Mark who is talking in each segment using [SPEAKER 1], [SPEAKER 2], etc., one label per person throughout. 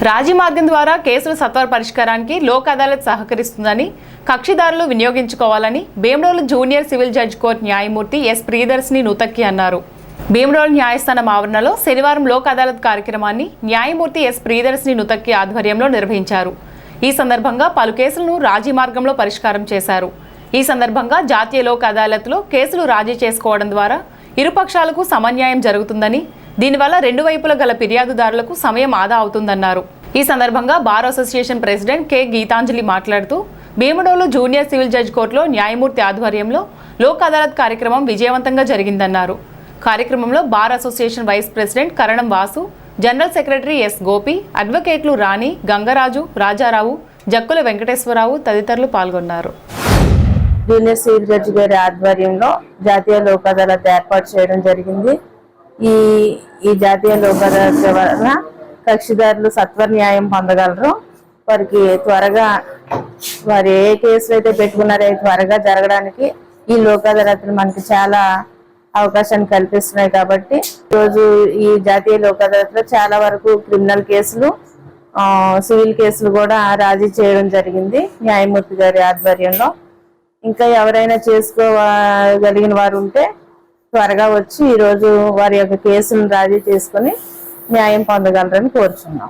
[SPEAKER 1] రాజీ మార్గం ద్వారా కేసుల సత్వర పరిష్కారానికి లోక్ అదాలత్ సహకరిస్తుందని కక్షిదారులు వినియోగించుకోవాలని Bhimadolu junior civil judge court న్యాయమూర్తి ఎస్ ప్రియదర్శిని నూతక్కి అన్నారు. భీమడోలు న్యాయస్థానం ఆవరణలో శనివారం లోక్ అదాలత్ కార్యక్రమాన్ని న్యాయమూర్తి ఎస్ ప్రియదర్శిని నూతక్కి ఆధ్వర్యంలో నిర్వహించారు. ఈ సందర్భంగా పలు కేసులను రాజీ మార్గంలో పరిష్కారం చేశారు. ఈ సందర్భంగా జాతీయ లోక్ అదాలత్లో కేసులు రాజీ చేసుకోవడం ద్వారా ఇరుపక్షాలకు సమన్యాయం జరుగుతుందని, దీనివల్ల రెండు వైపుల గల ఫిర్యాదుదారులకు సమయం ఆదా అవుతుందన్నారు. ఈ సందర్భంగా bar association president K Geethanjali మాట్లాడుతూ భీమడోలు జూనియర్ సివిల్ జడ్జి కోర్టులో న్యాయమూర్తి ఆధ్వర్యంలో లోక్ అదాలత్ కార్యక్రమం విజయవంతంగా జరిగిందన్నారు. కార్యక్రమంలో bar association vice president Karanam Vasu, general secretary S Gopi, అడ్వకేట్లు రాణి, గంగరాజు, రాజారావు, జక్కుల వెంకటేశ్వరరావు తదితరులు పాల్గొన్నారు.
[SPEAKER 2] జూనియర్ సివిల్ జడ్జి గారి ఆధ్వర్యంలో జాతీయ లోక్ అదాలత్ ఏర్పాటు చేయడం జరిగింది. ఈ జాతీయ లోక్ అదాలత్ వలన కక్షిదారులు సత్వర న్యాయం పొందగలరు. వారికి త్వరగా వారు ఏ కేసులు అయితే పెట్టుకున్నారో త్వరగా జరగడానికి ఈ లోక్ అదాలత్లు మనకి చాలా అవకాశాన్ని కల్పిస్తున్నాయి. కాబట్టి ఈరోజు ఈ జాతీయ లోక్ అదాలత్లో చాలా వరకు క్రిమినల్ కేసులు, సివిల్ కేసులు కూడా రాజీ చేయడం జరిగింది న్యాయమూర్తి గారి ఆధ్వర్యంలో. ఇంకా ఎవరైనా చేసుకోగలిగిన వారు ఉంటే త్వరగా వచ్చి ఈరోజు వారి యొక్క కేసులను రాజీ చేసుకుని న్యాయం పొందగలరని కోరుచున్నాం.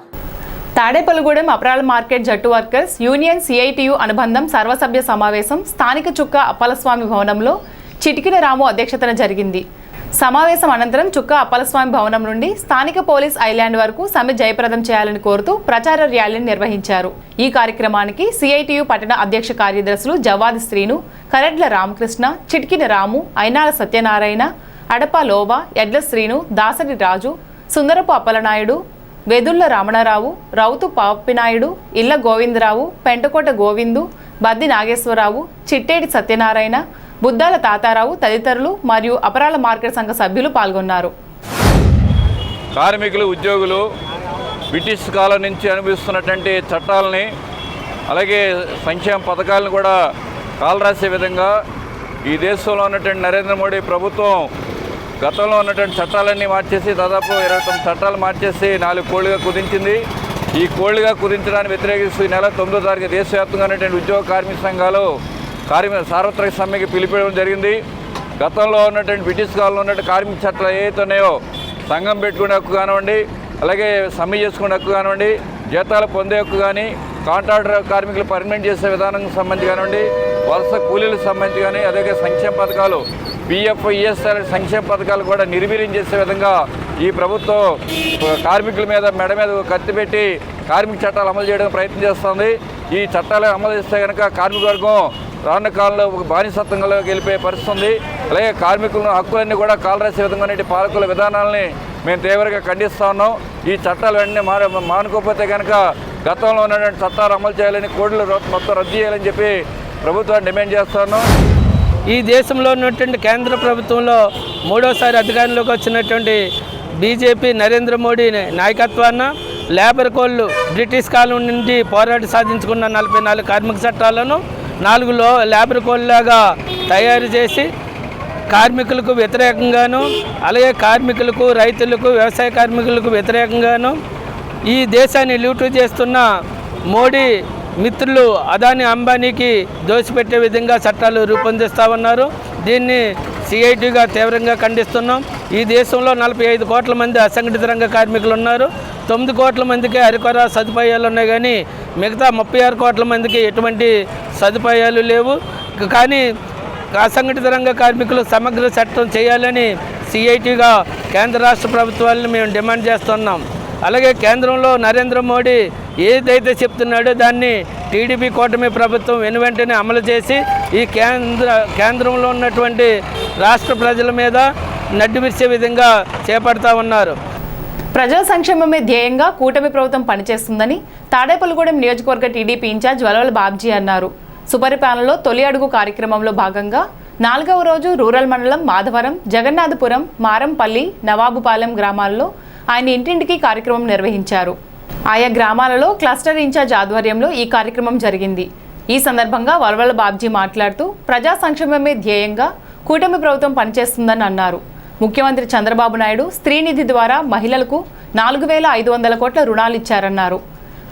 [SPEAKER 1] తాడేపల్లిగూడెం అపరాల మార్కెట్ జట్టు వర్కర్స్ యూనియన్ సిఐటియు అనుబంధం సర్వసభ్య సమావేశం స్థానిక చుక్క అప్పలస్వామి భవనంలో చిటికిన రాము అధ్యక్షతన జరిగింది. సమావేశం అనంతరం చుక్క అప్పలస్వామి భవనం నుండి స్థానిక పోలీస్ ఐలాండ్ వరకు సమ్మె జయప్రదం చేయాలని కోరుతూ ప్రచార ర్యాలీని నిర్వహించారు. ఈ కార్యక్రమానికి సిఐటియు పట్టణ అధ్యక్ష కార్యదర్శులు జవాది శ్రీను, కరెడ్ల రామకృష్ణ, చిటికిన రాము, అయినాల సత్యనారాయణ, అడప లోబా, ఎడ్ల శ్రీను, దాసరి రాజు, సుందరపు అప్పలనాయుడు, వెదుళ్ల రమణారావు, రౌతు పాపినాయుడు, ఇళ్ల గోవిందరావు, పెంటకోట గోవిందు, బద్ది నాగేశ్వరరావు, చిట్టేడి సత్యనారాయణ, బుద్దాల తాతారావు తదితరులు మరియు అపరాల మార్కెట్ సంఘ సభ్యులు పాల్గొన్నారు.
[SPEAKER 3] కార్మికులు, ఉద్యోగులు బ్రిటిష్ కాలం నుంచి అనుభవిస్తున్నటువంటి చట్టాలని, అలాగే సంక్షేమ పథకాలను కూడా కాలరాసే విధంగా ఈ దేశంలో ఉన్నటువంటి నరేంద్ర మోడీ ప్రభుత్వం గతంలో ఉన్నటువంటి చట్టాలన్నీ మార్చేసి దాదాపు 29 చట్టాలు మార్చేసి 4 కోళ్లుగా కుదించింది. ఈ కోళ్లుగా కుదించడానికి వ్యతిరేకిస్తూ ఈ నెల 9వ తారీఖు దేశవ్యాప్తంగా ఉన్నటువంటి ఉద్యోగ కార్మిక సంఘాలు సార్వత్రిక సమ్మెకి పిలిపించడం జరిగింది. గతంలో ఉన్నటువంటి బ్రిటిష్ కాలంలో ఉన్నటువంటి కార్మిక చట్టాలు ఏవైతే ఉన్నాయో సంఘం పెట్టుకునే హక్కు కానివ్వండి, అలాగే సమ్మె చేసుకునే హక్కు కానివ్వండి, జీతాలు పొందే హక్కు కానీ, కాంట్రాక్టర్ కార్మికులు పర్మనెంట్ చేసే విధానానికి సంబంధించి కానివ్వండి, వలస కూలీలకు సంబంధించి కానీ, అలాగే సంక్షేమ పథకాలు పిఎఫ్, ఈఎస్ఆర్ సంక్షేమ పథకాలు కూడా నిర్వీర్యం చేసే విధంగా ఈ ప్రభుత్వం కార్మికుల మీద మెడ మీద కత్తి పెట్టి కార్మిక చట్టాలు అమలు చేయడానికి ప్రయత్నం చేస్తుంది. ఈ చట్టాలు అమలు చేస్తే కనుక కార్మిక వర్గం రానున్న కాలంలో బానిసత్వంలోకి వెళ్ళిపోయే పరిస్థితి ఉంది. అలాగే కార్మికుల హక్కులన్నీ కూడా కాలరాసే విధంగా పాలకుల విధానాలని మేము తీవ్రంగా ఖండిస్తూ ఉన్నాం. ఈ చట్టాలు వెంటనే మానుకోకపోతే కనుక గతంలో ఉన్నటువంటి చట్టాలు అమలు చేయాలని, కోడ్లు మొత్తం రద్దు చేయాలని చెప్పి ప్రభుత్వాన్ని డిమాండ్ చేస్తున్నాం.
[SPEAKER 4] ఈ దేశంలో ఉన్నటువంటి కేంద్ర ప్రభుత్వంలో 3వసారి అధికారంలోకి వచ్చినటువంటి బీజేపీ నరేంద్ర మోడీ నాయకత్వాన లేబర్ కోడ్లు బ్రిటిష్ కాలం నుండి పోరాటి సాధించుకున్న 44 కార్మిక చట్టాలను 4 లేబర్ కోడ్లాగా తయారు చేసి కార్మికులకు వ్యతిరేకంగాను, అలాగే కార్మికులకు, రైతులకు, వ్యవసాయ కార్మికులకు వ్యతిరేకంగాను ఈ దేశాన్ని లూటు చేస్తున్న మోడీ మిత్రులు అదాని, అంబానీకి దోసిపెట్టే విధంగా చట్టాలు రూపొందిస్తూ ఉన్నారు. దీన్ని సిఐటిగా తీవ్రంగా ఖండిస్తున్నాం. ఈ దేశంలో 45 కోట్ల మంది అసంఘటిత రంగ కార్మికులు ఉన్నారు. 9 కోట్ల మందికి అరికొర సదుపాయాలు ఉన్నాయి, కానీ మిగతా 36 కోట్ల మందికి ఎటువంటి సదుపాయాలు లేవు. కానీ అసంఘటిత రంగ కార్మికులు సమగ్ర చట్టం చేయాలని సిఐటిగా కేంద్ర రాష్ట్ర ప్రభుత్వాలను మేము డిమాండ్ చేస్తున్నాం. అలాగే కేంద్రంలో నరేంద్ర మోడీ ఏదైతే చెప్తున్నాడో దాన్ని టీడీపీ కూటమి ప్రభుత్వం వెనువెంటనే అమలు చేసి ఈ కేంద్రంలో ఉన్నటువంటి రాష్ట్ర ప్రజల మీద నడ్డిమిర్చే విధంగా చేపడతా ఉన్నారు.
[SPEAKER 1] ప్రజా సంక్షేమమే ధ్యేయంగా కూటమి ప్రభుత్వం పనిచేస్తుందని తాడేపల్లిగూడెం నియోజకవర్గ టీడీపీ ఇన్ఛార్జ్ వలవల బాబ్జీ అన్నారు. సుపరిపాలనలో తొలి అడుగు కార్యక్రమంలో భాగంగా 4వ రోజు రూరల్ మండలం మాధవరం, జగన్నాథపురం, మారంపల్లి, నవాబుపాలెం గ్రామాల్లో ఆయన ఇంటింటికి కార్యక్రమం నిర్వహించారు. ఆయా గ్రామాలలో క్లస్టర్ ఇన్ఛార్జ్ ఆధ్వర్యంలో ఈ కార్యక్రమం జరిగింది. ఈ సందర్భంగా వలవల బాబ్జీ మాట్లాడుతూ ప్రజా సంక్షేమమే ధ్యేయంగా కూటమి ప్రభుత్వం పనిచేస్తుందని అన్నారు. ముఖ్యమంత్రి చంద్రబాబు నాయుడు స్త్రీనిధి ద్వారా మహిళలకు 4,500 కోట్ల రుణాలు ఇచ్చారన్నారు.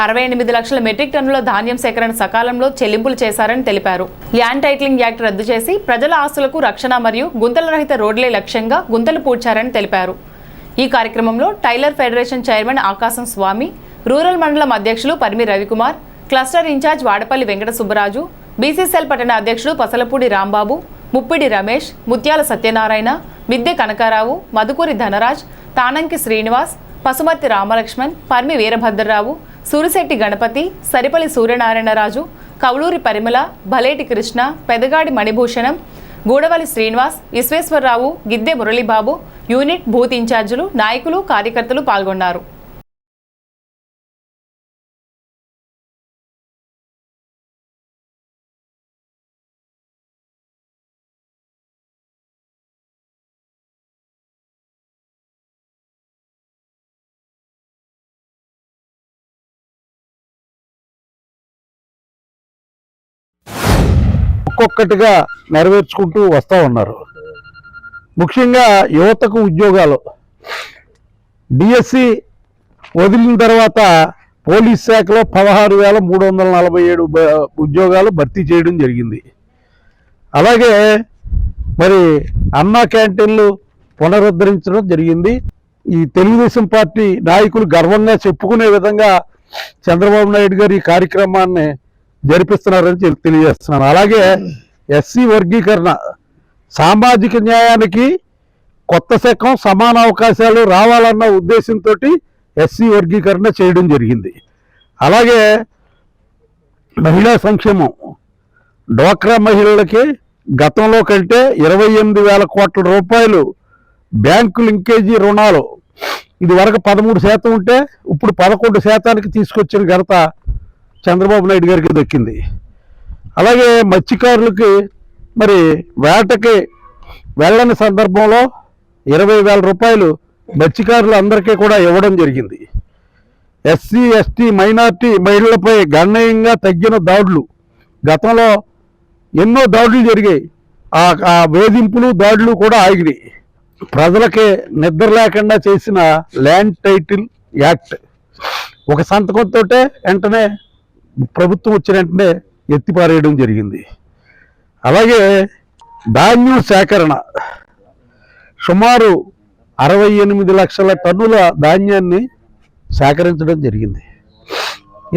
[SPEAKER 1] 68 లక్షల మెట్రిక్ టన్నుల ధాన్యం సేకరణ సకాలంలో చెల్లింపులు చేశారని తెలిపారు. ల్యాండ్ టైటిలింగ్ యాక్ట్ రద్దు చేసి ప్రజల ఆస్తులకు రక్షణ మరియు గుంతల రహిత రోడ్లే లక్ష్యంగా గుంతలు పూడ్చారని తెలిపారు. ఈ కార్యక్రమంలో టైలర్ ఫెడరేషన్ చైర్మన్ ఆకాశం స్వామి, రూరల్ మండలం అధ్యక్షులు Parimi Ravikumar, cluster incharge Vadapalli Venkata Subbaraju, BCCL పట్టణ అధ్యక్షుడు పసలపూడి రాంబాబు, ముప్పిడి రమేష్, ముత్యాల సత్యనారాయణ, మిద్దె కనకారావు, మధుకూరి ధనరాజ్, తానంకి శ్రీనివాస్, పసుమర్తి రామలక్ష్మణ్, పర్మి వీరభద్రరావు, సూరిశెట్టి గణపతి, సరిపల్లి సూర్యనారాయణరాజు, కౌలూరి పరిమళ, భలేటి కృష్ణ, పెదగాడి మణిభూషణం, గూడవల్లి శ్రీనివాస్, విశ్వేశ్వరరావు, గిద్దె మురళీబాబు, యూనిట్ బూత్ ఇన్ఛార్జీలు, నాయకులు, కార్యకర్తలు పాల్గొన్నారు.
[SPEAKER 5] ఒక్కొక్కటిగా నెరవేర్చుకుంటూ వస్తూ ఉన్నారు. ముఖ్యంగా యువతకు ఉద్యోగాలు డిఎస్సి వదిలిన తర్వాత పోలీస్ శాఖలో 16,347 ఉద్యోగాలు భర్తీ చేయడం జరిగింది. అలాగే మరి అన్నా క్యాంటీన్లు పునరుద్ధరించడం జరిగింది. ఈ తెలుగుదేశం పార్టీ నాయకులు గర్వంగా చెప్పుకునే విధంగా చంద్రబాబు నాయుడు గారు ఈ కార్యక్రమాన్ని జరిపిస్తున్నారని తెలియజేస్తున్నాను. అలాగే ఎస్సీ వర్గీకరణ, సామాజిక న్యాయానికి కొత్త శకం, సమాన అవకాశాలు రావాలన్న ఉద్దేశంతో ఎస్సీ వర్గీకరణ చేయడం జరిగింది. అలాగే మహిళా సంక్షేమం, డ్వాక్రా మహిళలకి గతంలో కంటే 28,000 కోట్ల రూపాయలు బ్యాంకు లింకేజీ రుణాలు, ఇది వరకు 13% ఉంటే ఇప్పుడు 11% తీసుకొచ్చిన ఘనత చంద్రబాబు నాయుడు గారికి దక్కింది. అలాగే మత్స్యకారులకి మరి వేటకి వెళ్ళని సందర్భంలో 20,000 రూపాయలు మత్స్యకారులు అందరికీ కూడా ఇవ్వడం జరిగింది. ఎస్సీ ఎస్టీ మైనార్టీ మహిళలపై గణనీయంగా తగ్గిన దాడులు, గతంలో ఎన్నో దాడులు జరిగాయి, ఆ వేధింపులు దాడులు కూడా ఆగినాయి. ప్రజలకి నిద్ర లేకుండా చేసిన ల్యాండ్ టైటిల్ యాక్ట్ ఒక సంతకంతో వెంటనే ప్రభుత్వం వచ్చిన వెంటనే ఎత్తిపారేయడం జరిగింది. అలాగే ధాన్యం సేకరణ, సుమారు 68 లక్షల టన్నుల ధాన్యాన్ని సేకరించడం జరిగింది.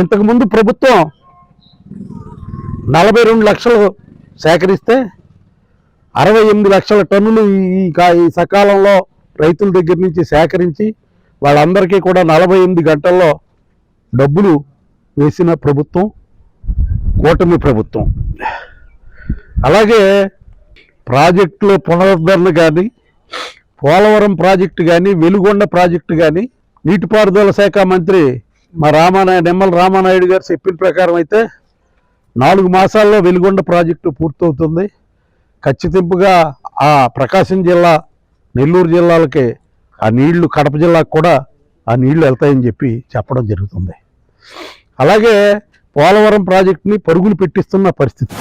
[SPEAKER 5] ఇంతకుముందు ప్రభుత్వం 42 లక్షలు సేకరిస్తే 68 లక్షల టన్నులు ఈ సకాలంలో రైతుల దగ్గర నుంచి సేకరించి వాళ్ళందరికీ కూడా 48 గంటల్లో డబ్బులు వేసిన ప్రభుత్వం కూటమి ప్రభుత్వం. అలాగే ప్రాజెక్టుల పునరుద్ధరణ కానీ, పోలవరం ప్రాజెక్టు కానీ, వెలుగొండ ప్రాజెక్టు కానీ, నీటిపారుదల శాఖ మంత్రి మా నిమ్మల రామానాయుడు గారు చెప్పిన ప్రకారం అయితే 4 మాసాల్లో వెలుగొండ ప్రాజెక్టు పూర్తవుతుంది. ఖచ్చితంగా ఆ ప్రకాశం జిల్లా, నెల్లూరు జిల్లాలకి ఆ నీళ్లు, కడప జిల్లాకు కూడా ఆ నీళ్లు వెళ్తాయని చెప్పడం జరుగుతుంది. అలాగే పోలవరం ప్రాజెక్టుని పరుగులు పెట్టిస్తున్న పరిస్థితి.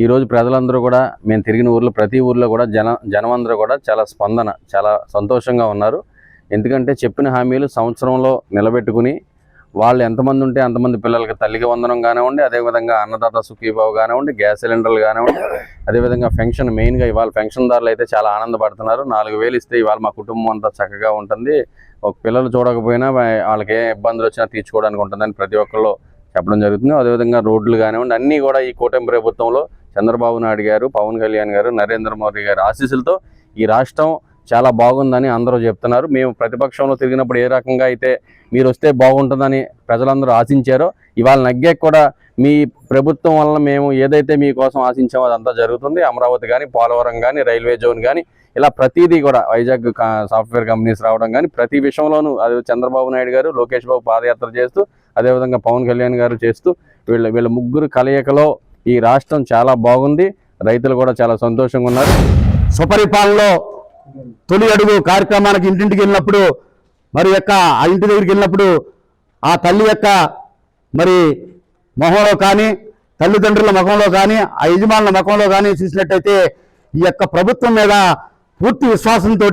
[SPEAKER 6] ఈరోజు ప్రజలందరూ కూడా, మేము తిరిగిన ఊర్లో ప్రతి ఊర్లో కూడా జనం అందరూ కూడా చాలా స్పందన, చాలా సంతోషంగా ఉన్నారు. ఎందుకంటే చెప్పిన హామీలు సంవత్సరంలో నిలబెట్టుకుని వాళ్ళు ఎంతమంది ఉంటే అంతమంది పిల్లలకి తల్లికి వందనం కానివ్వండి, అదేవిధంగా అన్నదాత సుఖీభావ కానివ్వండి, గ్యాస్ సిలిండర్లు కానివ్వండి, అదేవిధంగా పెన్షన్, మెయిన్గా ఇవాళ పెన్షన్దారులు అయితే చాలా ఆనందపడుతున్నారు. 4,000 ఇస్తే ఇవాళ మా కుటుంబం అంతా చక్కగా ఉంటుంది, ఒక పిల్లలు చూడకపోయినా వాళ్ళకి ఏ ఇబ్బందులు వచ్చినా తీర్చుకోవడానికి ఉంటుందని ప్రతి ఒక్కళ్ళు చెప్పడం జరుగుతుంది. అదేవిధంగా రోడ్లు కానివ్వండి, అన్నీ కూడా ఈ కూటమి ప్రభుత్వంలో చంద్రబాబు నాయుడు గారు, పవన్ కళ్యాణ్ గారు, నరేంద్ర మోదీ గారు ఆశీస్సులతో ఈ రాష్ట్రం చాలా బాగుందని అందరూ చెప్తున్నారు. మేము ప్రతిపక్షంలో తిరిగినప్పుడు ఏ రకంగా అయితే మీరు వస్తే బాగుంటుందని ప్రజలందరూ ఆశించారో, ఇవాళ నగ్గే కూడా మీ ప్రభుత్వం వల్ల మేము ఏదైతే మీకోసం ఆశించామో అదంతా జరుగుతుంది. అమరావతి కానీ, పోలవరం కానీ, రైల్వే జోన్ కానీ, ఇలా ప్రతిదీ కూడా వైజాగ్ సాఫ్ట్వేర్ కంపెనీస్ రావడం కానీ, ప్రతి విషయంలోనూ అది చంద్రబాబు నాయుడు గారు, లోకేష్ బాబు పాదయాత్ర చేస్తూ, అదేవిధంగా పవన్ కళ్యాణ్ గారు చేస్తూ, వీళ్ళ ముగ్గురు కలయికలో ఈ రాష్ట్రం చాలా బాగుంది. రైతులు కూడా చాలా సంతోషంగా ఉన్నారు.
[SPEAKER 5] సుపరిపాలనలో తొలి అడుగు కార్యక్రమానికి ఇంటింటికి వెళ్ళినప్పుడు, మరి ఆ ఇంటి దగ్గరికి వెళ్ళినప్పుడు ఆ తల్లి యొక్క మరి మొహంలో కానీ, తల్లిదండ్రుల ముఖంలో కానీ, ఆ యజమానుల ముఖంలో కానీ చూసినట్టయితే ఈ యొక్క ప్రభుత్వం మీద పూర్తి విశ్వాసంతో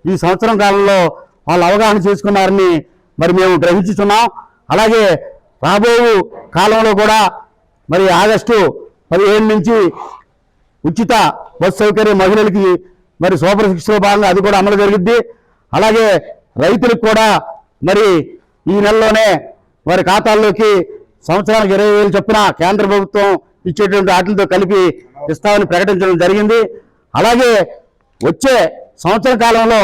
[SPEAKER 5] ఈ సంవత్సరం కాలంలో వాళ్ళు అవగాహన చేసుకున్నారని మరి మేము గ్రహించుతున్నాం. అలాగే రాబో కాలంలో కూడా మరి ఆగస్టు 15 నుంచి ఉచిత బస్సు సౌకర్యం మహిళలకి మరి సూపర్ 6లో భాగంగా అది కూడా అమలు జరుగుద్ది. అలాగే రైతులకు కూడా మరి ఈ నెలలోనే వారి ఖాతాల్లోకి సంవత్సరానికి 20,000 చొప్పున కేంద్ర ప్రభుత్వం ఇచ్చేటువంటి వాటితో కలిపి ఇస్తామని ప్రకటించడం జరిగింది. అలాగే వచ్చే సంవత్సర కాలంలో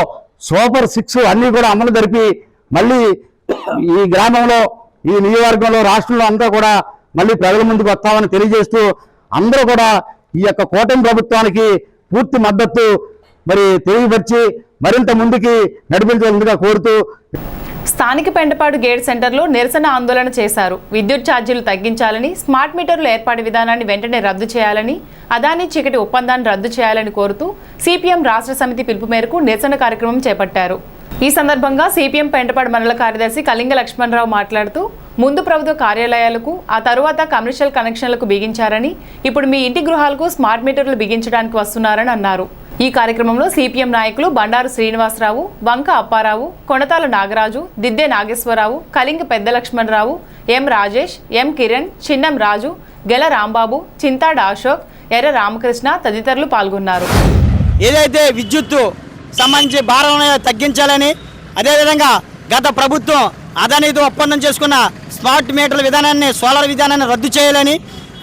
[SPEAKER 5] సూపర్ 6 అన్నీ కూడా అమలు జరిపి మళ్ళీ ఈ గ్రామంలో ఈ నియోజకవర్గంలో రాష్ట్రంలో అంతా కూడా మళ్ళీ ప్రజల ముందుకు వస్తామని తెలియజేస్తూ అందరూ కూడా ఈ యొక్క కూటమి ప్రభుత్వానికి పూర్తి మద్దతు మరి తెలియపరిచి మరింత ముందుకి నడిపించాలని కోరుతూ
[SPEAKER 1] స్థానిక పెంటపాడు గేట్ సెంటర్లో నిరసన ఆందోళన చేశారు. విద్యుత్ ఛార్జీలు తగ్గించాలని, స్మార్ట్ మీటర్ల ఏర్పాటు విధానాన్ని వెంటనే రద్దు చేయాలని, అదానీ చీకటి ఒప్పందాన్ని రద్దు చేయాలని కోరుతూ సిపిఎం రాష్ట్ర సమితి పిలుపు మేరకు నిరసన కార్యక్రమం చేపట్టారు. ఈ సందర్భంగా సిపిఎం పెంటపాడు మండల కార్యదర్శి కళింగ లక్ష్మణరావు మాట్లాడుతూ ముందు ప్రభుత్వ కార్యాలయాలకు ఆ తరువాత కమర్షియల్ కనెక్షన్లకు బిగించారని, ఇప్పుడు మీ ఇంటి గృహాలకు స్మార్ట్ మీటర్లు బిగించడానికి వస్తున్నారని అన్నారు. ఈ కార్యక్రమంలో సిపిఎం నాయకులు బండారు శ్రీనివాసరావు, వంక అప్పారావు, కొణతాల నాగరాజు, దిద్దే నాగేశ్వరరావు, కళింగ పెద్ద లక్ష్మణరావు, ఎం రాజేష్, ఎం కిరణ్, చిన్నం రాజు, గెల రాంబాబు, చింతాడ అశోక్, ఎర్ర రామకృష్ణ తదితరులు పాల్గొన్నారు.
[SPEAKER 7] ఏదైతే విద్యుత్తు సంబంధించి భారం తగ్గించాలని, అదేవిధంగా గత ప్రభుత్వం అదానీతో ఒప్పందం చేసుకున్న స్మార్ట్ మీటర్ల విధానాన్ని, సోలార్ విధానాన్ని రద్దు చేయాలని,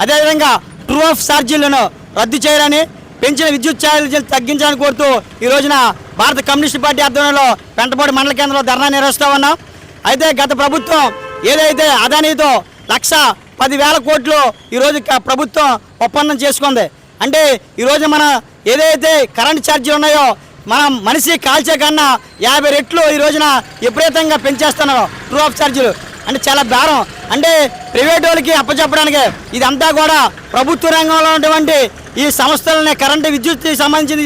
[SPEAKER 7] అదేవిధంగా ట్రూ ఆఫ్ ఛార్జీలను రద్దు చేయాలని, పెంచిన విద్యుత్ ఛార్జీలు తగ్గించాలని కోరుతూ ఈ రోజున భారత కమ్యూనిస్ట్ పార్టీ ఆధ్వర్యంలో పెంటపాడు మండల కేంద్రంలో ధర్నా నిర్వహిస్తూ ఉన్నాం. అయితే గత ప్రభుత్వం ఏదైతే అదానీతో 1,10,000 కోట్లు ఈరోజు ప్రభుత్వం ఒప్పందం చేసుకుంది. అంటే ఈరోజు మన ఏదైతే కరెంట్ ఛార్జీలు ఉన్నాయో మనం మనిషి కాల్చే కన్నా 50 రెట్లు ఈ రోజున విపరీతంగా పెంచేస్తున్నారు ట్రూ ఆఫ్ ఛార్జీలు. అంటే చాలా భారం, అంటే ప్రైవేట్ వాళ్ళకి అప్పచెప్పడానికి. ఇదంతా కూడా ప్రభుత్వ రంగంలో ఉన్నటువంటి ఈ సంస్థలని కరెంటు విద్యుత్ సంబంధించింది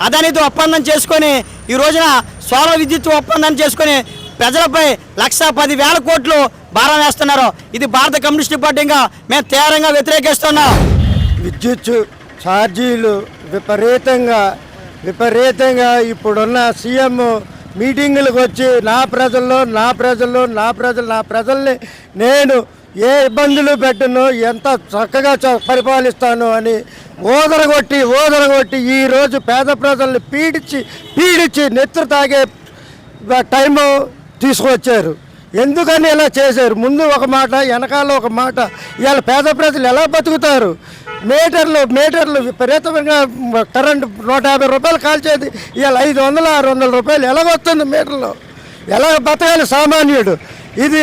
[SPEAKER 7] అదానీతో ఒప్పందం చేసుకొని ఈ రోజున సోలార్ విద్యుత్ ఒప్పందం చేసుకొని ప్రజలపై 1,10,000 కోట్లు భారం వేస్తున్నారు. ఇది భారత కమ్యూనిస్ట్ పార్టీగా మేము తీవ్రంగా వ్యతిరేకిస్తున్నాం.
[SPEAKER 8] విద్యుత్ ఛార్జీలు విపరీతంగా ఇప్పుడున్న సీఎం మీటింగులకు వచ్చి నా ప్రజల్ని నేను ఏ ఇబ్బందులు పెట్టను, ఎంత చక్కగా పరిపాలిస్తాను అని ఓదరగొట్టి ఈరోజు పేద ప్రజల్ని పీడించి నెత్తురు తాగే టైము తీసుకొచ్చారు. ఎందుకని ఇలా చేశారు? ముందు ఒక మాట, వెనకాల ఒక మాట. ఇవాళ పేద ప్రజలు ఎలా బతుకుతారు? మీటర్లు విపరీతంగా కరెంటు 150 రూపాయలు కాల్చేది ఇవాళ 500-600 రూపాయలు ఎలాగొస్తుంది మీటర్లో? ఎలా బతకాలి సామాన్యుడు? ఇది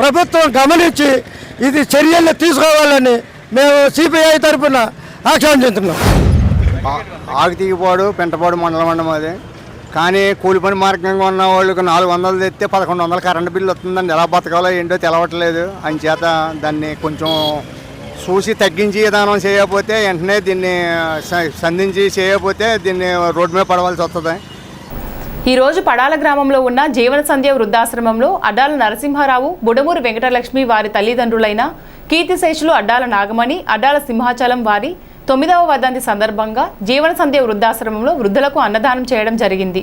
[SPEAKER 8] ప్రభుత్వం గమనించి ఇది చర్యలు తీసుకోవాలని మేము సిపిఐ తరఫున ఆకాంక్షిస్తున్నాం.
[SPEAKER 9] ఆగితీగిపోడు పెంటపాడు మండలం అది. కానీ కూలి పని మార్గంగా ఉన్న వాళ్ళకి 400 తెస్తే 1,100 కరెంటు బిల్లు వస్తుందండి. ఎలా బతకాలో ఏంటో తెలవట్లేదు. అంచేత దాన్ని కొంచెం చూసి తగ్గించి విధానం చేయకపోతే, వెంటనే దీన్ని సంధించి చేయకపోతే దీన్ని రోడ్డు మీద పడవలసి వస్తుంది.
[SPEAKER 1] ఈ రోజు పడాల గ్రామంలో ఉన్న జీవన సంధ్య వృద్ధాశ్రమంలో అడ్డాల నరసింహారావు, బుడమూరి వెంకటలక్ష్మి వారి తల్లిదండ్రులైన కీర్తిశేషులు అడ్డాల నాగమణి, అడ్డాల సింహాచలం వారి 9వ వర్ధంతి సందర్భంగా జీవన సంధ్య వృద్ధాశ్రమంలో వృద్ధులకు అన్నదానం చేయడం జరిగింది.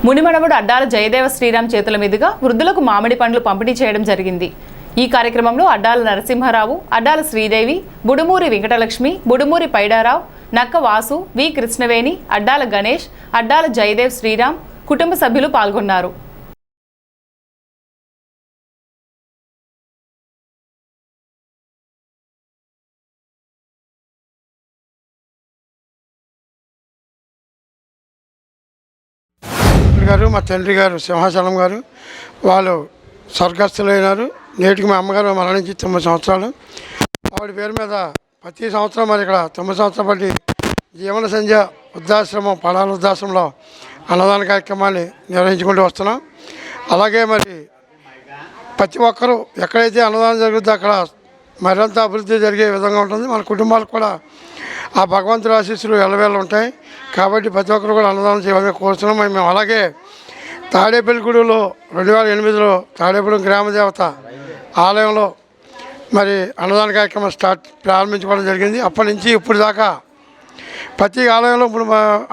[SPEAKER 1] మునిమనవుడు అడ్డాల జయదేవ శ్రీరామ్ చేతుల మీదుగా వృద్ధులకు మామిడి పండ్లు పంపిణీ చేయడం జరిగింది. ఈ కార్యక్రమంలో అడ్డాల నరసింహారావు, అడ్డాల శ్రీదేవి, బుడుమూరి వెంకటలక్ష్మి, బుడుమూరి పైడారావు, నక్క వాసు, వి కృష్ణవేణి, అడ్డాల గణేష్, అడ్డాల జయదేవ్ శ్రీరామ్ కుటుంబ సభ్యులు పాల్గొన్నారు.
[SPEAKER 8] మా తండ్రి గారు సింహాచలం గారు వాళ్ళు స్వర్గస్థులైనారు. నేటికి మా అమ్మగారు మరణించి 9 సంవత్సరాలు. ఆవిడ పేరు మీద ప్రతి సంవత్సరం మరి ఇక్కడ 9 సంవత్సరాల బట్టి జీవన సంధ్య వృద్ధాశ్రమం, పడాల వృద్ధాశ్రమంలో అన్నదాన కార్యక్రమాన్ని నిర్వహించుకుంటూ వస్తున్నాం. అలాగే మరి ప్రతి ఒక్కరూ ఎక్కడైతే అన్నదానం జరుగుతుందో అక్కడ మరింత అభివృద్ధి జరిగే విధంగా ఉంటుంది. మన కుటుంబాలకు కూడా ఆ భగవంతుడి ఆశీస్సులు ఎల్లవేళ ఉంటాయి. కాబట్టి ప్రతి ఒక్కరు కూడా అన్నదానం చేయాలని కోరుతున్నాం. మేము అలాగే తాడేపల్లిగూడెంలో 2008లో తాడేపల్లి గ్రామదేవత ఆలయంలో మరి అన్నదాన కార్యక్రమం ప్రారంభించుకోవడం జరిగింది. అప్పటి నుంచి ఇప్పుడు దాకా ప్రతి ఆలయంలో ఇప్పుడు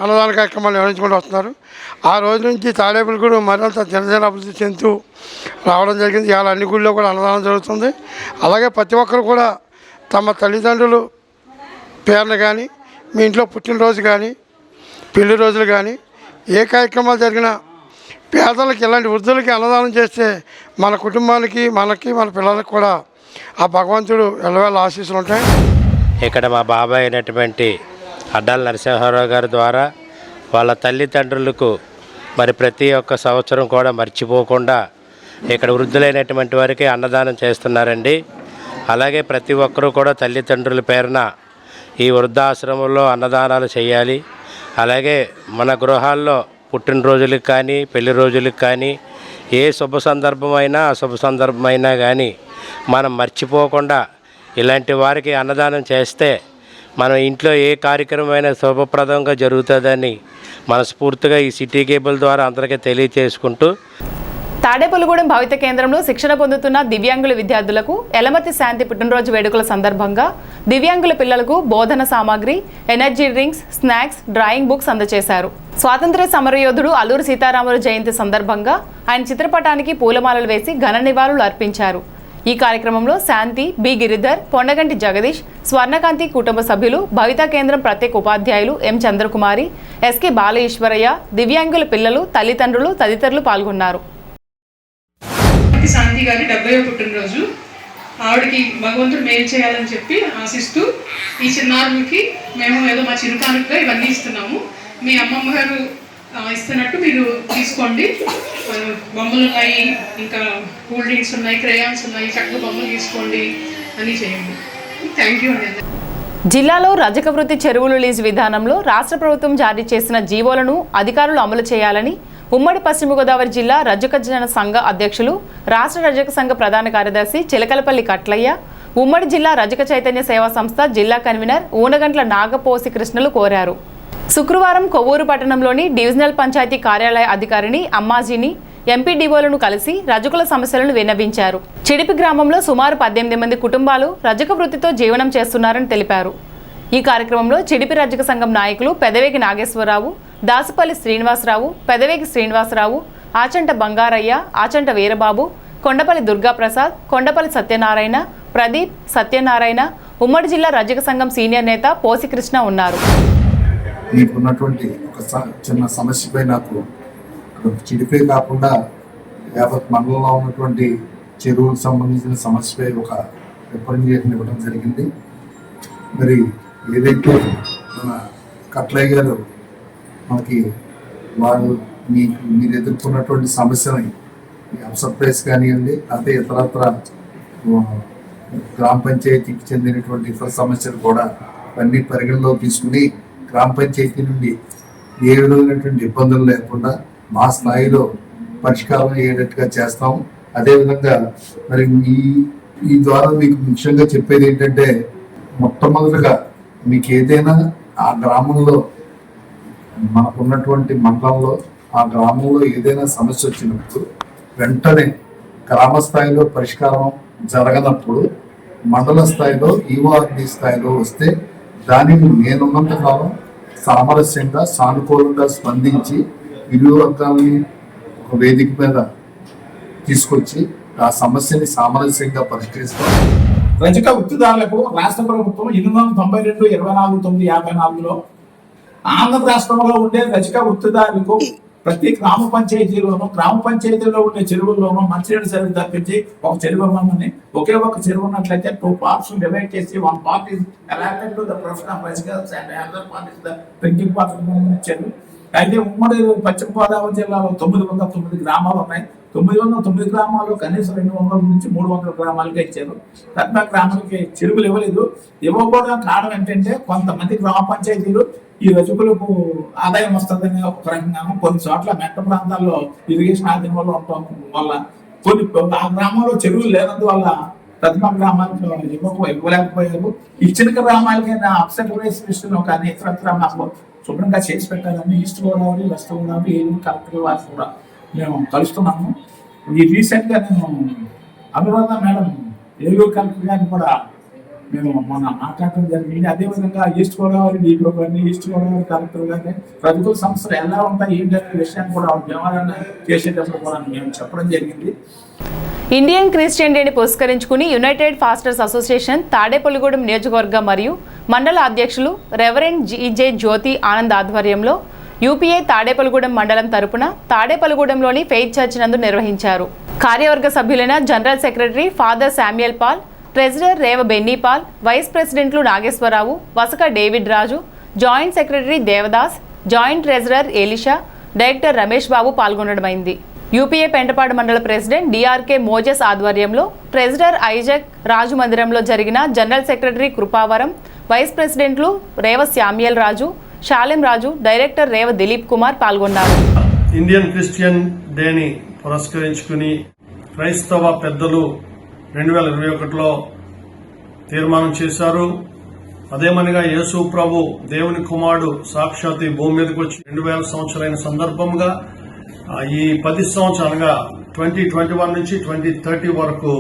[SPEAKER 8] అన్నదాన కార్యక్రమాలు నిర్వహించుకుంటూ వస్తున్నారు. ఆ రోజు నుంచి తాడేపల్లి కూడా మరింత దినదిన అభివృద్ధి చెందుతూ రావడం జరిగింది. ఇవాళ అన్ని గుళ్ళలో కూడా అన్నదానం జరుగుతుంది. అలాగే ప్రతి ఒక్కరు కూడా తమ తల్లిదండ్రులు పేరున కానీ, మీ ఇంట్లో పుట్టినరోజు కానీ, పెళ్లి రోజులు కానీ, ఏ కార్యక్రమాలు జరిగినా పేదలకి ఇలాంటి వృద్ధులకి అన్నదానం చేస్తే మన కుటుంబానికి, మనకి, మన పిల్లలకి కూడా ఆ భగవంతుడు ఎల్లవేళ ఆశీస్సులు ఉంటాయి.
[SPEAKER 10] ఇక్కడ మా బాబాయ్ అయినటువంటి అడ్డాల నరసింహారావు గారి ద్వారా వాళ్ళ తల్లిదండ్రులకు మరి ప్రతి ఒక్క సంవత్సరం కూడా మర్చిపోకుండా ఇక్కడ వృద్ధులైనటువంటి వారికి అన్నదానం చేస్తున్నారండి. అలాగే ప్రతి ఒక్కరూ కూడా తల్లిదండ్రుల పేరున ఈ వృద్ధాశ్రమంలో అన్నదానాలు చేయాలి. అలాగే మన గృహాల్లో పుట్టినరోజులకు కానీ, పెళ్లి రోజులకు కానీ, ఏ శుభ సందర్భమైనా అశుభ సందర్భమైనా కానీ మనం మర్చిపోకుండా ఇలాంటి వారికి అన్నదానం చేస్తే మన ఇంట్లో ఏ కార్యక్రమమైనా శుభప్రదంగా జరుగుతుందని మనస్ఫూర్తిగా ఈ సిటీ కేబుల్ ద్వారా అందరికీ తెలియజేసుకుంటూ,
[SPEAKER 1] తాడేపల్లిగూడెం భవిత కేంద్రంలో శిక్షణ పొందుతున్న దివ్యాంగుల విద్యార్థులకు ఎలమతి శాంతి పుట్టినరోజు వేడుకల సందర్భంగా దివ్యాంగుల పిల్లలకు బోధన సామాగ్రి, energy drinks, snacks, drawing books అందజేశారు. స్వాతంత్ర్య సమరయోధుడు అల్లూరి సీతారామరాజు జయంతి సందర్భంగా ఆయన చిత్రపటానికి పూలమాలలు వేసి ఘన నివాళులు అర్పించారు. ఈ కార్యక్రమంలో శాంతి, బి గిరిధర్, పొండగంటి జగదీష్, స్వర్ణకాంతి కుటుంబ సభ్యులు, భవిత కేంద్రం ప్రత్యేక ఉపాధ్యాయులు ఎం చంద్రకుమారి, ఎస్కే బాల ఈశ్వరయ్య, దివ్యాంగుల పిల్లలు, తల్లిదండ్రులు తదితరులు పాల్గొన్నారు.
[SPEAKER 11] శాంతి గారి 70వ పుట్టినరోజు. ఆవిడకి భగవంతుడు మేలు చేయాలని చెప్పి ఆశిస్తూ ఈ చిన్నారులకి మేము ఏదో మా చిరుకానుకగా ఇవన్నీ ఇస్తున్నాము. మీ అమ్మమ్మ గారు ఇస్తున్నట్టు మీరు తీసుకోండి. బొమ్మలు ఉన్నాయి, ఇంకా కూల్ డ్రింక్స్ ఉన్నాయి, క్రేయాన్స్ ఉన్నాయి, చక్కగా బొమ్మలు తీసుకోండి అని చేయండి. థ్యాంక్ యూ అండి.
[SPEAKER 1] జిల్లాలో రజక వృత్తి చెరువులు లీజు విధానంలో రాష్ట్ర ప్రభుత్వం జారీ చేసిన జీవోలను అధికారులు అమలు చేయాలని ఉమ్మడి పశ్చిమ గోదావరి జిల్లా రజక జన సంఘ అధ్యక్షులు, రాష్ట్ర రజక సంఘ ప్రధాన కార్యదర్శి చిలకలపల్లి కట్లయ్య, ఉమ్మడి జిల్లా రజక చైతన్య సేవా సంస్థ జిల్లా కన్వీనర్ ఊనగంట్ల నాగపోసి కృష్ణలు కోరారు. శుక్రవారం కొవ్వూరు పట్టణంలోని డివిజనల్ పంచాయతీ కార్యాలయ అధికారిని అమ్మాజీని, ఎంపీడీఓలను కలిసి రజకుల సమస్యలను విన్నవించారు. చిడిపి గ్రామంలో సుమారు 18 మంది కుటుంబాలు రజక వృత్తితో జీవనం చేస్తున్నారని తెలిపారు. ఈ కార్యక్రమంలో చిడిపి రజక సంఘం నాయకులు పెదవేగి నాగేశ్వరరావు, దాసుపల్లి శ్రీనివాసరావు, పెదవేగి శ్రీనివాసరావు, ఆచంట బంగారయ్య, ఆచంట వీరబాబు, కొండపల్లి దుర్గాప్రసాద్, కొండపల్లి సత్యనారాయణ, ప్రదీప్, సత్యనారాయణ, ఉమ్మడి జిల్లా రజక సంఘం సీనియర్ నేత పోసికృష్ణ ఉన్నారు.
[SPEAKER 12] మీకున్నటువంటి ఒక చిన్న సమస్యపై నాకు చిడిపే కాకుండా యావత్ మండలంలో ఉన్నటువంటి చెరువులకు సంబంధించిన సమస్యపై ఒక రిప్రజెంటేషన్ ఇవ్వడం జరిగింది. మరి ఏదైతే మన కట్లయ్య గారు మనకి వాళ్ళు మీరు ఎదుర్కొన్నటువంటి సమస్యని అప్సర్ ప్రైస్ కానివ్వండి, అదే ఇతరత్ర గ్రామ పంచాయతీకి చెందినటువంటి ఇతర సమస్యలు కూడా అన్ని పరిగణలో తీసుకుని గ్రామ పంచాయతీ నుండి ఏ విధమైనటువంటి ఇబ్బందులు లేకుండా మా స్థాయిలో పరిష్కారం అయ్యేటట్టుగా చేస్తాం. అదేవిధంగా మరి ఈ ద్వారా మీకు ముఖ్యంగా చెప్పేది ఏంటంటే, మొట్టమొదటిగా మీకు ఏదైనా ఆ గ్రామంలో మనకున్నటువంటి మండలంలో ఆ గ్రామంలో ఏదైనా సమస్య వచ్చినప్పుడు వెంటనే గ్రామ స్థాయిలో పరిష్కారం జరగనప్పుడు మండల స్థాయిలో ఈఓఆర్డి స్థాయిలో వస్తే దానిని నేనున్నంత కాలం సామరస్యంగా సానుకూలంగా స్పందించి ఇరు వర్గాలని ఒక వేదిక మీద తీసుకొచ్చి ఆ సమస్యని సామరస్యంగా పరిష్కరిస్తాం.
[SPEAKER 13] రజక వృత్తిదారులకు రాష్ట్ర ప్రభుత్వం 892/24/1954లో ఆంధ్ర రాష్ట్రంలో ఉండే రజక వృత్తిదారులకు ప్రతి గ్రామ పంచాయతీలో ఉండే చెరువుల్లోనూ మంచినీటి సర్వీస్ తప్పించి ఒక చెరువు ఇవ్వమని, ఒకే ఒక చెరువు ఉన్నట్లయితే 2 parts డివైడ్ చేసి 1 part is allotted to the profession of bicycles and another part is the drinking water ఇచ్చారు. అయితే ఉమ్మడి పశ్చిమ గోదావరి జిల్లాలో 909 గ్రామాలు ఉన్నాయి. 909 గ్రామాలు కనీసం 200 నుంచి 300 గ్రామాలకే ఇచ్చారు. రత్న గ్రామాలకి చెరువులు ఇవ్వలేదు. ఇవ్వకపోవడానికి కారణం ఏంటంటే, కొంతమంది గ్రామ పంచాయతీలు ఈ రజకులకు ఆదాయం వస్తుందని ఒక రకంగా, కొన్ని చోట్ల మెట్ట ప్రాంతాల్లో ఇరిగేషన్ ఆదాయం వల్ల ఉండటం వల్ల కొన్ని ఆ గ్రామంలో చెరువులు లేనందువల్ల ప్రతిమ గ్రామాలకు ఇవ్వలేకపోయారు. ఇచ్చిన గ్రామాలకి అప్సెట్ రిజిస్ట్రేషన్ కానీ ఇతరత్ర మాకు శుభ్రంగా చేసి పెట్టాలని east Godavari, west Godavari, Eluru collector వారు కూడా మేము కలుస్తున్నాము. ఈ రీసెంట్గా నేను అనురాధ మేడం ఏలూరు కలెక్టర్ గారిని కూడా మేము మొన్న మాట్లాడటం జరిగింది. అదేవిధంగా ఈస్ట్ గోదావరి డీపీఓ గారిని, ఈస్ట్ గోదావరి కలెక్టర్ గారిని ప్రభుత్వ సంస్థలు ఎలా ఉంటాయి ఏంటనే విషయాన్ని కూడా వ్యవహారాన్ని చేసేటప్పుడు కూడా మేము చెప్పడం జరిగింది.
[SPEAKER 1] ఇండియన్ క్రిస్టియన్ డేని పురస్కరించుకుని యునైటెడ్ ఫాస్టర్స్ అసోసియేషన్ తాడేపల్లిగూడెం నియోజకవర్గ మరియు మండల అధ్యక్షులు రెవరెండ్ జీజే జ్యోతి ఆనంద్ ఆధ్వర్యంలో యూపీఏ తాడేపల్లిగూడెం మండలం తరపున తాడేపల్లిగూడెంలోని ఫెయిత్ చర్చ్ నందు నిర్వహించారు. కార్యవర్గ సభ్యులైన general secretary father Samuel Paul, treasurer Rev Benny Paul, vice ప్రెసిడెంట్లు Nageswararao, Vasaka David Raju, joint secretary Devadas, joint treasurer Elisha, director Ramesh Babu పాల్గొనడమైంది. యూపీఏ పెంటపాడు మండల ప్రెసిడెంట్ డిఆర్కే మోజెస్ ఆధ్వర్యంలో ట్రెజరర్ ఐజక్ రాజు మందిరంలో జరిగిన జనరల్ సెక్రటరీ కృపావరం, వైస్ ప్రెసిడెంట్లు Rev Samuel Raju, Shalem Raju, director Rev Dilip Kumar పాల్గొన్నారు.
[SPEAKER 14] ఇండియన్ క్రిస్టియన్ డేని పురస్కరించుకుని క్రైస్తవ పెద్దలు 2021లో తీర్మానం చేశారు. అదేమనగా యేసు ప్రభు దేవుని కుమారుడు సాక్షాత్ ఈ భూమి మీదకి వచ్చి 2000 సంవత్సరాలైన సందర్భంగా ఈ 10 సంవత్సరాలుగా 2021 నుంచి 2030 వరకు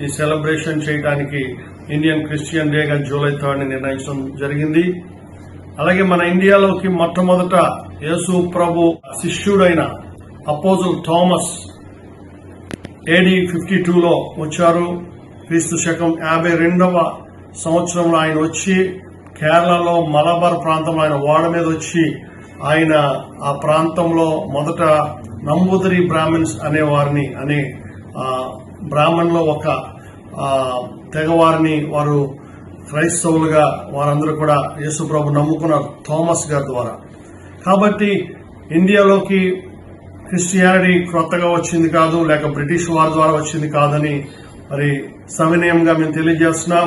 [SPEAKER 14] ఈ సెలబ్రేషన్ చేయడానికి ఇండియన్ క్రిస్టియన్ డేగా జూలై 3 నిర్ణయించడం జరిగింది. అలాగే మన ఇండియాలోకి మొట్టమొదట యేసు ప్రభు శిష్యుడైన అపోజిల్ థామస్ AD 52లో వచ్చారు. క్రీస్తు శకం 52వ సంవత్సరంలో ఆయన వచ్చి కేరళలో మలబార్ ప్రాంతంలో ఆయన ఓడ మీద వచ్చి ఆయన ఆ ప్రాంతంలో మొదట నంబూదరి బ్రాహ్మణ్స్ అనేవారిని బ్రాహ్మణ్లో ఒక తెగవారిని వారు క్రైస్తవులుగా వారందరూ కూడా యేసు ప్రభు నమ్ముకున్నారు థామస్ గారి ద్వారా. కాబట్టి ఇండియాలోకి క్రిస్టియానిటీ కొత్తగా వచ్చింది కాదు, లేక బ్రిటిష్ వారి ద్వారా వచ్చింది కాదని మరి సవినయంగా మేము తెలియజేస్తున్నాం.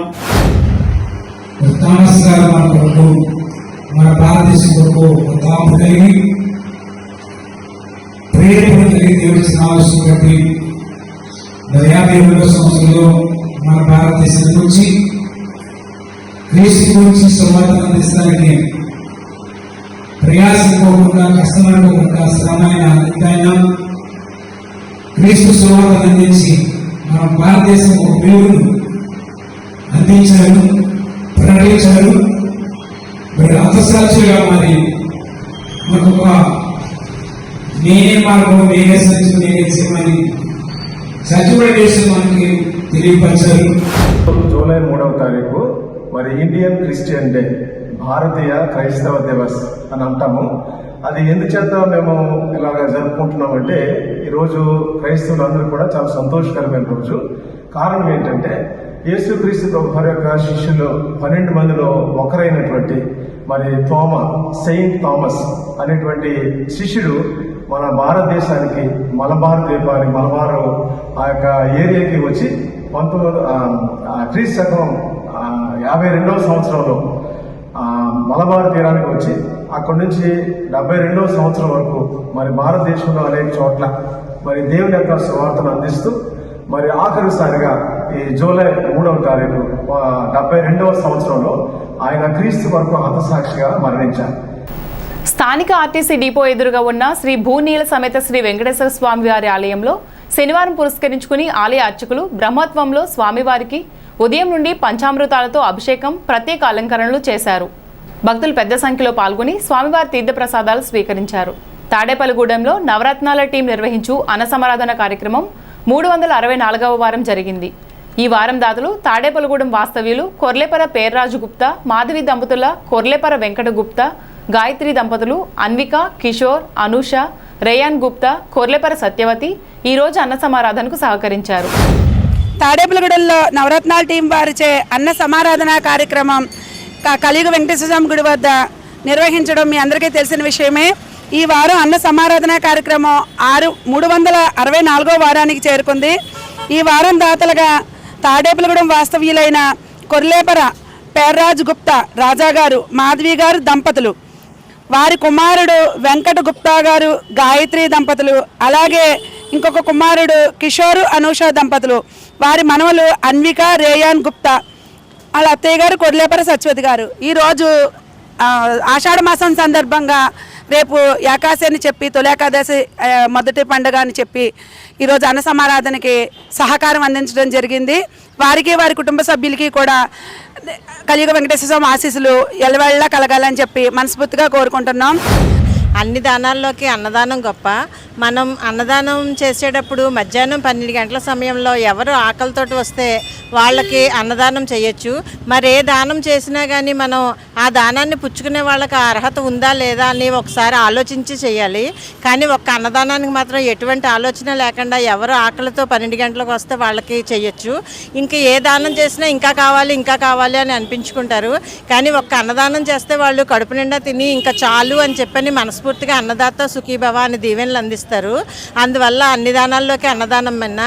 [SPEAKER 15] థామస్ గారు మన భారతదేశం కొరకు తాము కలిగి ప్రేరేపణ కలిగి దేవుడికి ఆవశ్యం బట్టి 52వ సంవత్సరంలో మన భారతదేశం నుంచి క్రీస్తు గురించి సువార్త అందించడానికి ప్రయాసపోకుండా, కష్టపడకుండా, శ్రమైన ఎంతైనా క్రీస్తు సువార్త అందించి మన భారతదేశం ఒక వెలుగును అందించారు, ప్రకటించారు. మరి అంతసాక్షిగా మరి మనకు నేనే మార్గం, నేనే సత్యం, నేనే జీవని సత్యపడేసి మనకి తెలియపరిచారు.
[SPEAKER 16] జూలై 3వ తారీఖు మరి ఇండియన్ క్రిస్టియన్ డే, భారతీయ క్రైస్తవ దివస్ అని అంటాము. అది ఎందుచేత మేము ఇలాగ జరుపుకుంటున్నామంటే ఈరోజు క్రైస్తవులందరూ కూడా చాలా సంతోషకరమైన రోజు. కారణం ఏంటంటే యేసుక్రీస్తు ప్రభు యొక్క శిష్యులు 12 మందిలో ఒకరైనటువంటి మరి సెయింట్ థామస్ అనేటువంటి శిష్యుడు మన భారతదేశానికి మలబార్ ద్వీపానికి మలబార్ ఆ యొక్క ఏరియాకి వచ్చి 19 క్రీస్తు శకం 52వ సంవత్సరంలో మలబార్ తీరానికి వచ్చి అక్కడి నుంచి 72వ సంవత్సరం వరకు మరి భారతదేశంలో అనేక చోట్ల మరి దేవుని యొక్క సువార్తను అందిస్తూ మరి ఆఖరిసారిగా ఈ జూలై 3వ తారీఖు 72వ సంవత్సరంలో ఆయన క్రీస్తు వరకు హతసాక్షిగా మరణించారు.
[SPEAKER 1] స్థానిక ఆర్టీసీ డిపో ఎదురుగా ఉన్న శ్రీ భూనీల సమేత శ్రీ వెంకటేశ్వర స్వామి వారి ఆలయంలో శనివారం పురస్కరించుకుని ఆలయ అర్చకులు బ్రహ్మత్వంలో స్వామివారికి ఉదయం నుండి పంచామృతాలతో అభిషేకం, ప్రత్యేక అలంకరణలు చేశారు. భక్తులు పెద్ద సంఖ్యలో పాల్గొని స్వామివారి తీర్థప్రసాదాలు స్వీకరించారు. తాడేపల్లిగూడెంలో నవరత్నాల టీం నిర్వహించు అన్నసమారాధన కార్యక్రమం 364వ వారం జరిగింది. ఈ వారం దాతలు తాడేపల్లిగూడెం వాస్తవ్యులు కొర్లేపర పేర్రాజు గుప్తా, మాధవి దంపతుల కొర్లేపర వెంకట గుప్తా, గాయత్రి దంపతులు అన్విక, కిషోర్, అనూష, రేయాన్ గుప్తా, కొర్లేపర సత్యవతి ఈరోజు అన్న సమారాధనకు సహకరించారు.
[SPEAKER 17] తాడేపల్లిగూడెంలో నవరత్నాల టీం వారిచే అన్న సమారాధన కార్యక్రమం కలియుగ వెంకటేశ్వర స్వామి గుడి వద్ద నిర్వహించడం మీ అందరికీ తెలిసిన విషయమే. ఈ వారం అన్న సమారాధన కార్యక్రమం 364వ వారానికి చేరుకుంది. ఈ వారం దాతలుగా తాడేపల్లిగూడెం వాస్తవ్యులైన కొర్లేపర పేర్రాజు గుప్తా రాజా గారు, మాధవి గారు దంపతులు, వారి కుమారుడు వెంకట గుప్తా గారు, గాయత్రి దంపతులు, అలాగే ఇంకొక కుమారుడు కిషోరు, అనూష దంపతులు, వారి మనవలు అన్విక, రేయాన్ గుప్తా, వాళ్ళ అత్తయ్య గారు కొర్లేపర సత్యవతి గారు ఈరోజు ఆషాఢ మాసం సందర్భంగా రేపు ఏకాశి అని చెప్పి తొలి ఏకాదశి మొదటి పండుగ అని చెప్పి ఈరోజు అన్న సమారాధనకి సహకారం అందించడం జరిగింది. వారికి వారి కుటుంబ సభ్యులకి కూడా కలియుగ వెంకటేశ్వర స్వామి ఆశీస్సులు ఎల్లవేళలా కలగాలని చెప్పి మనస్ఫూర్తిగా కోరుకుంటున్నాం.
[SPEAKER 18] అన్ని దానాల్లోకి అన్నదానం గొప్ప. మనం అన్నదానం చేసేటప్పుడు మధ్యాహ్నం 12 గంటల సమయంలో ఎవరు ఆకలితోటి వస్తే వాళ్ళకి అన్నదానం చేయొచ్చు. మరి ఏ దానం చేసినా కానీ మనం ఆ దానాన్ని పుచ్చుకునే వాళ్ళకి ఆ అర్హత ఉందా లేదా అని ఒకసారి ఆలోచించి చేయాలి. కానీ ఒక్క అన్నదానానికి మాత్రం ఎటువంటి ఆలోచన లేకుండా ఎవరు ఆకలితో 12 గంటలకు వస్తే వాళ్ళకి చేయొచ్చు. ఇంకా ఏ దానం చేసినా ఇంకా కావాలి అని అనిపించుకుంటారు. కానీ ఒక్క అన్నదానం చేస్తే వాళ్ళు కడుపు నిండా తిని ఇంకా చాలు అని చెప్పని మనస్ఫూర్తిగా అన్నదాత సుఖీభవ అని దీవెనలు అందిస్తారు. అందువల్ల అన్ని దానాల్లోకి అన్నదానం అన్న.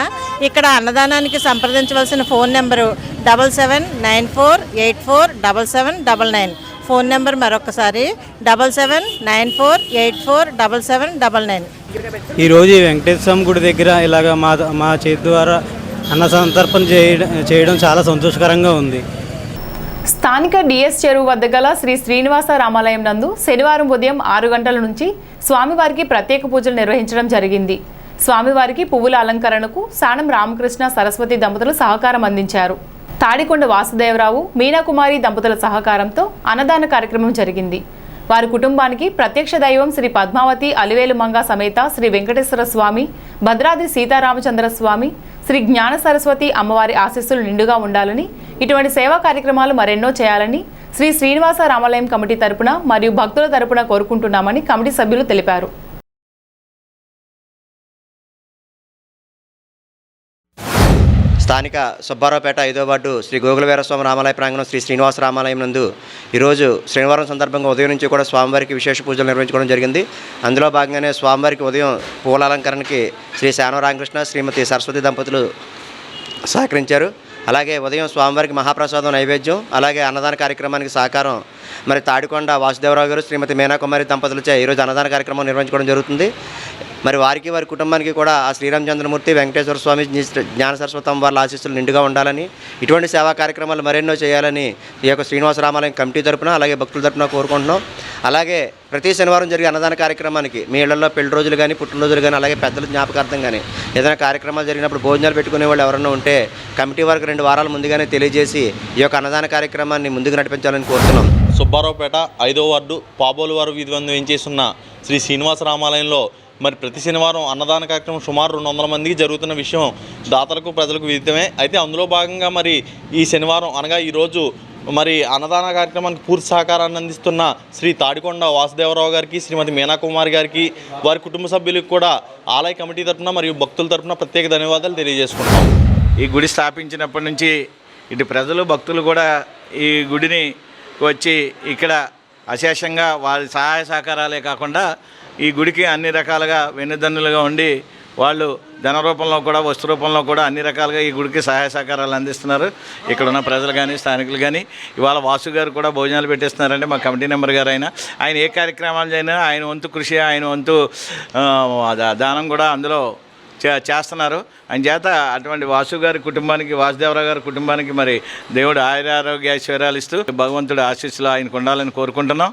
[SPEAKER 18] ఇక్కడ అన్నదానానికి సంప్రదించవలసిన ఫోన్ నెంబరు 7794847799. ఫోన్ నెంబర్ మరొకసారి 7794847799.
[SPEAKER 19] ఈరోజు ఈ వెంకటేశ్వర స్వామి గుడి దగ్గర ఇలాగ మా చేతి ద్వారా అన్న సంతర్పణ చేయడం చాలా సంతోషకరంగా ఉంది.
[SPEAKER 1] స్థానిక డిఎస్ చెరువు వద్ద గల శ్రీ శ్రీనివాస రామాలయం నందు శనివారం ఉదయం 6 గంటల నుంచి స్వామివారికి ప్రత్యేక పూజలు నిర్వహించడం జరిగింది. స్వామివారికి పువ్వుల అలంకరణకు సానం రామకృష్ణ సరస్వతి దంపతులు సహకారం అందించారు. తాడికొండ వాసుదేవరావు మీనాకుమారి దంపతుల సహకారంతో అన్నదాన కార్యక్రమం జరిగింది. వారి కుటుంబానికి ప్రత్యక్ష దైవం శ్రీ పద్మావతి అలివేలు మంగ సమేత శ్రీ వెంకటేశ్వర స్వామి, భద్రాద్రి సీతారామచంద్ర స్వామి, శ్రీ జ్ఞాన సరస్వతి అమ్మవారి ఆశీస్సులు నిండుగా ఉండాలని, ఇటువంటి సేవా కార్యక్రమాలు మరెన్నో చేయాలని శ్రీ శ్రీనివాస రామాలయం కమిటీ తరపున మరియు భక్తుల తరపున కోరుకుంటున్నామని కమిటీ సభ్యులు తెలిపారు.
[SPEAKER 20] స్థానిక సుబ్బారావుపేట 5వ వార్డు శ్రీ గోగులవీరస్వామి రామాలయ ప్రాంగణం శ్రీ శ్రీనివాస రామాలయం నందు ఈరోజు శనివారం సందర్భంగా ఉదయం నుంచి కూడా స్వామివారికి విశేష పూజలు నిర్వహించుకోవడం జరిగింది. అందులో భాగంగానే స్వామివారికి ఉదయం పూల అలంకరణకి శ్రీ శానం రామకృష్ణ శ్రీమతి సరస్వతి దంపతులు సహకరించారు. అలాగే ఉదయం స్వామివారికి మహాప్రసాదం నైవేద్యం, అలాగే అన్నదాన కార్యక్రమానికి సహకారం మరి తాడికొండ వాసుదేవరావు గారు శ్రీమతి మీనాకుమారి దంపతులచే ఈరోజు అన్నదాన కార్యక్రమం నిర్వహించుకోవడం జరుగుతుంది. మరి వారికి వారి కుటుంబానికి కూడా ఆ శ్రీరామచంద్రమూర్తి వెంకటేశ్వర స్వామి జ్ఞాన సరస్వతి వారి ఆశీస్సులు నిండుగా ఉండాలని, ఇటువంటి సేవా కార్యక్రమాలు మరెన్నో చేయాలని ఈ యొక్క శ్రీనివాస రామాలయం కమిటీ తరపున అలాగే భక్తుల తరపున కోరుకుంటున్నాం. అలాగే ప్రతి శనివారం జరిగే అన్నదాన కార్యక్రమానికి మీ ఇళ్లలో పెళ్లి రోజులు కానీ పుట్టినరోజులు కానీ అలాగే పెద్దల జ్ఞాపకార్థం కానీ ఏదైనా కార్యక్రమాలు జరిగినప్పుడు భోజనాలు పెట్టుకునే వాళ్ళు ఎవరైనా ఉంటే కమిటీ వారికి 2 వారాల ముందుగానే తెలియజేసి ఈ యొక్క అన్నదాన కార్యక్రమాన్ని ముందుకు నడిపించాలని కోరుతున్నాం.
[SPEAKER 21] సుబ్బారావుపేట 5వ వార్డు పాబోలువారు వీధి వద్ద వేయించేస్తున్న శ్రీ శ్రీనివాస రామాలయంలో మరి ప్రతి శనివారం అన్నదాన కార్యక్రమం సుమారు 200 మందికి జరుగుతున్న విషయం దాతలకు ప్రజలకు విదితమే. అయితే అందులో భాగంగా మరి ఈ శనివారం అనగా ఈరోజు మరి అన్నదాన కార్యక్రమానికి పూర్తి సహకారాన్ని అందిస్తున్న శ్రీ తాడికొండ వాసుదేవరావు గారికి, శ్రీమతి మీనాకుమారి గారికి, వారి కుటుంబ సభ్యులకు కూడా ఆలయ కమిటీ తరఫున మరియు భక్తుల తరఫున ప్రత్యేక ధన్యవాదాలు తెలియజేసుకుంటాం.
[SPEAKER 22] ఈ గుడి స్థాపించినప్పటి నుంచి ఇటు ప్రజలు భక్తులు కూడా ఈ గుడిని వచ్చి ఇక్కడ అశేషంగా వారి సహాయ సహకారాలే కాకుండా ఈ గుడికి అన్ని రకాలుగా వెన్నుదన్నులుగా ఉండి వాళ్ళు ధన రూపంలో కూడా వస్తు రూపంలో కూడా అన్ని రకాలుగా ఈ గుడికి సహాయ సహకారాలు అందిస్తున్నారు. ఇక్కడ ఉన్న ప్రజలు కానీ స్థానికులు కానీ ఇవాళ వాసు గారు కూడా భోజనాలు పెట్టిస్తున్నారంటే మా కమిటీ మెంబర్ గారు ఆయన ఏ కార్యక్రమాలు అయినా ఆయన వంతు కృషి, ఆయన వంతు దానం కూడా అందులో చేస్తున్నారు. ఆయన చేత అటువంటి వాసు గారి కుటుంబానికి, వాసుదేవరావు గారి కుటుంబానికి మరి దేవుడు ఆయురారోగ్య ఐశ్వర్యాలు ఇస్తూ భగవంతుడి ఆశీస్సులు ఆయనకు ఉండాలని కోరుకుంటున్నాం.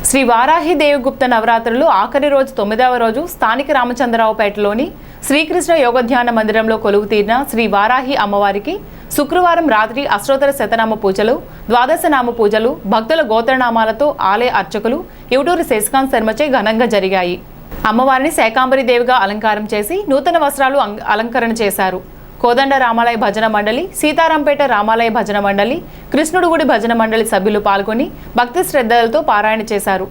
[SPEAKER 1] శ్రీ వారాహి దేవిగుప్త నవరాత్రులు ఆఖరి రోజు 9వ రోజు స్థానిక రామచంద్రరావుపేటలోని శ్రీకృష్ణ యోగధ్యాన మందిరంలో కొలువు తీరిన శ్రీ వారాహి అమ్మవారికి శుక్రవారం రాత్రి అష్టోత్తర శతనామ పూజలు, ద్వాదశనామ పూజలు భక్తుల గోత్రనామాలతో ఆలయ అర్చకులు యువటూరి శశికాంత్ శర్మచే ఘనంగా జరిగాయి. అమ్మవారిని శాకాంబరి దేవిగా అలంకారం చేసి నూతన వస్త్రాలు అలంకరణ చేశారు. కోదండ రామాలయ భజన మండలి, సీతారాంపేట రామాలయ భజన మండలి, కృష్ణుడు గుడి భజన మండలి సభ్యులు పాల్గొని భక్తి శ్రద్ధలతో పారాయణ చేశారు.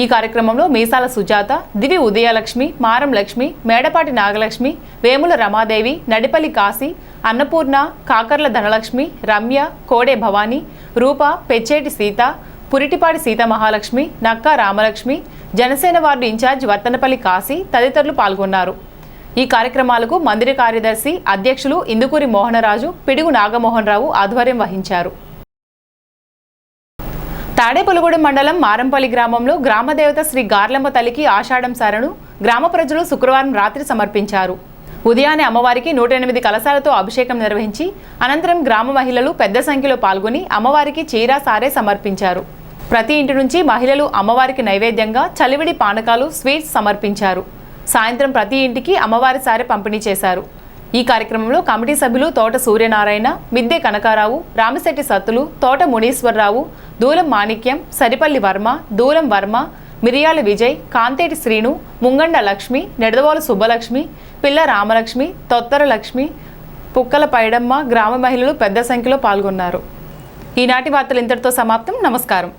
[SPEAKER 1] ఈ కార్యక్రమంలో మీసాల సుజాత, దివి ఉదయలక్ష్మి, మారం లక్ష్మి, మేడపాటి నాగలక్ష్మి, వేముల రమాదేవి, నడిపల్లి కాశీ, అన్నపూర్ణ, కాకర్ల ధనలక్ష్మి, రమ్య, కోడే భవానీ, రూప, పెచ్చేటి సీత, పురిటిపాటి సీత మహాలక్ష్మి, నక్కా రామలక్ష్మి, జనసేన వార్డు ఇన్ఛార్జ్ వర్తనపల్లి కాశీ తదితరులు పాల్గొన్నారు. ఈ కార్యక్రమాలకు మందిర కార్యదర్శి అధ్యక్షులు ఇందుకూరి మోహనరాజు, పిడుగు నాగమోహన్ రావు ఆధ్వర్యం వహించారు. తాడేపల్లిగూడెం మండలం మారంపల్లి గ్రామంలో గ్రామదేవత శ్రీ గార్లమ్మ తల్లికి ఆషాఢం సారను గ్రామ ప్రజలు శుక్రవారం రాత్రి సమర్పించారు. ఉదయాన్నే అమ్మవారికి 108 కలశాలతో అభిషేకం నిర్వహించి అనంతరం గ్రామ మహిళలు పెద్ద సంఖ్యలో పాల్గొని అమ్మవారికి చీర సారే సమర్పించారు. ప్రతి ఇంటి నుంచి మహిళలు అమ్మవారికి నైవేద్యంగా చలివిడి పానకాలు, స్వీట్స్ సమర్పించారు. సాయంత్రం ప్రతి ఇంటికి అమ్మవారి సారె పంపిణీ చేశారు. ఈ కార్యక్రమంలో కమిటీ సభ్యులు తోట సూర్యనారాయణ, మిద్దె కనకారావు, రామశెట్టి సత్తులు, తోట మునీశ్వరరావు, దూలం మాణిక్యం, సరిపల్లి వర్మ, దూలం వర్మ, మిరియాల విజయ్, కాంతేటి శ్రీను, ముంగండ లక్ష్మి, నెడదవోలు సుబ్బలక్ష్మి, పిల్ల రామలక్ష్మి, తొత్తర లక్ష్మి, పుక్కల పైడమ్మ గ్రామ మహిళలు పెద్ద సంఖ్యలో పాల్గొన్నారు. ఈనాటి వార్తలు ఇంతటితో సమాప్తం. నమస్కారం.